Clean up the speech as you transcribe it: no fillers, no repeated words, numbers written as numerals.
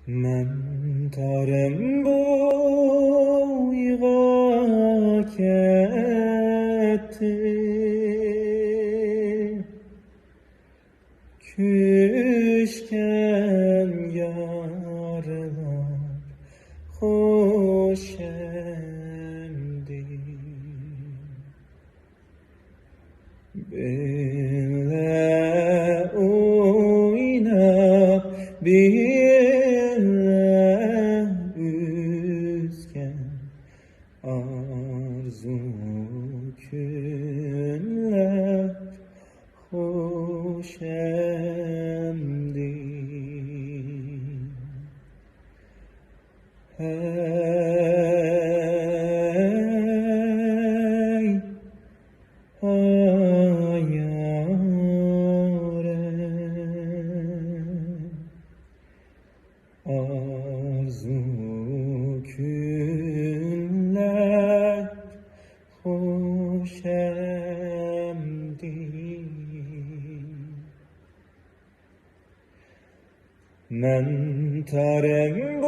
من tarem boyga kettim, küçken yarlar hoş emdi. Bile oynap bile üzken arzu günler hoş emdi. Hey hayalem, arzu günler hoş emdi. Men tarem